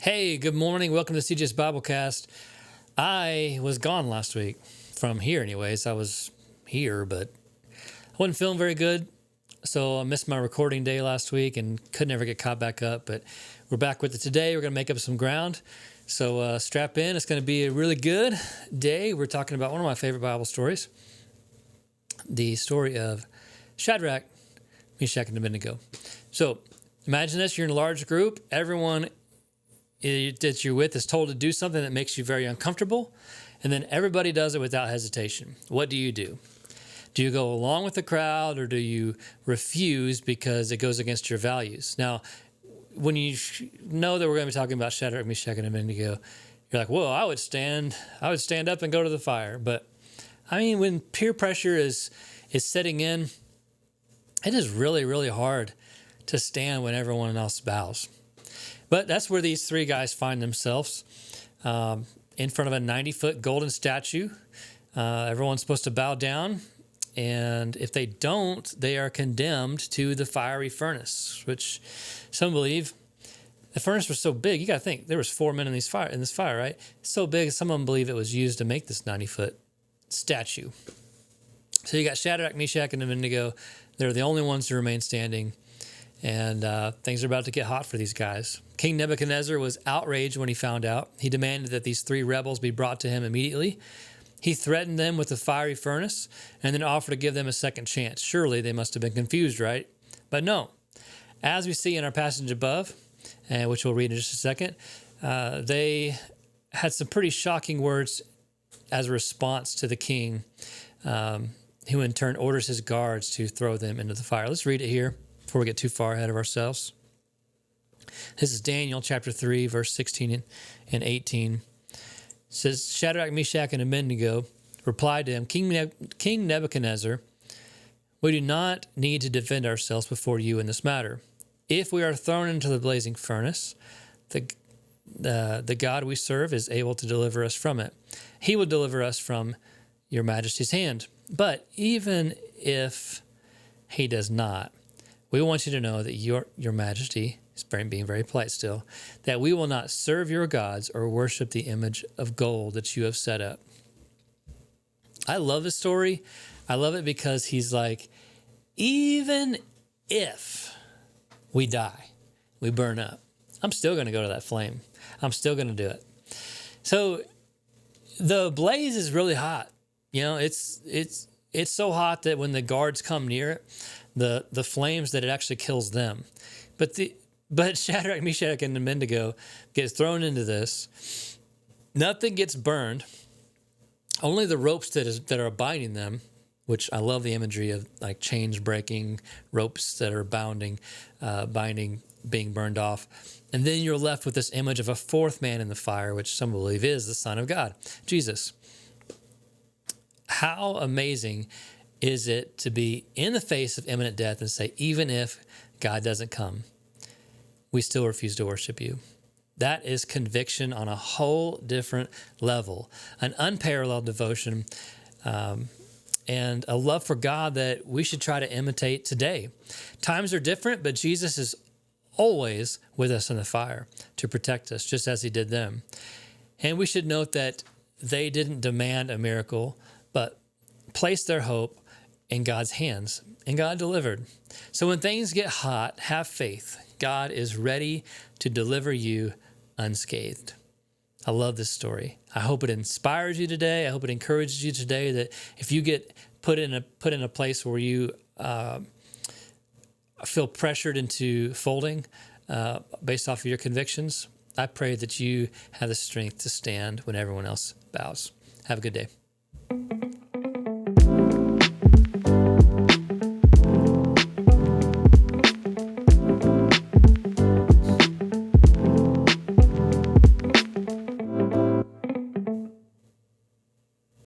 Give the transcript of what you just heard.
Hey, good morning. Welcome to CGS Biblecast. I was gone last week from here anyways. I was here, but I wasn't feeling very good. So I missed my recording day last week and could never get caught back up. But we're back with it today. We're going to make up some ground. So strap in. It's going to be a really good day. We're talking about one of my favorite Bible stories. The story of Shadrach, Meshach, and Abednego. So imagine this. You're in a large group. Everyone that you're with is told to do something that makes you very uncomfortable, and then everybody does it without hesitation. What do you do? Do you go along with the crowd, or do you refuse because it goes against your values? Now, when you know that we're going to be talking about Shadrach, Meshach, and Abednego, you're like, "Whoa, I would stand up and go to the fire." But I mean, when peer pressure is setting in, it is really, really hard to stand when everyone else bows. But that's where these three guys find themselves, in front of a 90-foot golden statue. Everyone's supposed to bow down, and if they don't, they are condemned to the fiery furnace, which some believe the furnace was so big. You got to think, there was 4 men in this fire, right? So big, some of them believe it was used to make this 90-foot statue. So you got Shadrach, Meshach, and Abednego. They're the only ones who remain standing. And things are about to get hot for these guys. King Nebuchadnezzar was outraged when he found out. He demanded that these three rebels be brought to him immediately. He threatened them with the fiery furnace and then offered to give them a second chance. Surely they must have been confused, right? But no. As we see in our passage above, which we'll read in just a second, they had some pretty shocking words as a response to the king, who in turn orders his guards to throw them into the fire. Let's read it here before we get too far ahead of ourselves. This is Daniel chapter 3, verse 16 and 18. It says, Shadrach, Meshach, and Abednego replied to him, King Nebuchadnezzar, we do not need to defend ourselves before you in this matter. If we are thrown into the blazing furnace, the God we serve is able to deliver us from it. He will deliver us from your majesty's hand. But even if he does not, we want you to know that your majesty is being very polite still, that we will not serve your gods or worship the image of gold that you have set up. I love this story. I love it because he's like, even if we die, we burn up, I'm still going to go to that flame. I'm still going to do it. So the blaze is really hot. You know, it's so hot that when the guards come near it, the flames, that it actually kills them. But Shadrach, Meshach, and Abednego gets thrown into this. Nothing gets burned. Only the ropes that are binding them, which I love the imagery of like chains breaking, ropes that are binding, being burned off. And then you're left with this image of a fourth man in the fire, which some believe is the Son of God, Jesus. How amazing is it to be in the face of imminent death and say, even if God doesn't come, we still refuse to worship you. That is conviction on a whole different level, an unparalleled devotion, and a love for God that we should try to imitate today. Times are different, but Jesus is always with us in the fire to protect us, just as he did them. And we should note that they didn't demand a miracle, but placed their hope in God's hands, and God delivered. So when things get hot, have faith. God is ready to deliver you unscathed. I love this story. I hope it inspires you today. I hope it encourages you today that if you get put in a place where you feel pressured into folding based off of your convictions, I pray that you have the strength to stand when everyone else bows. Have a good day.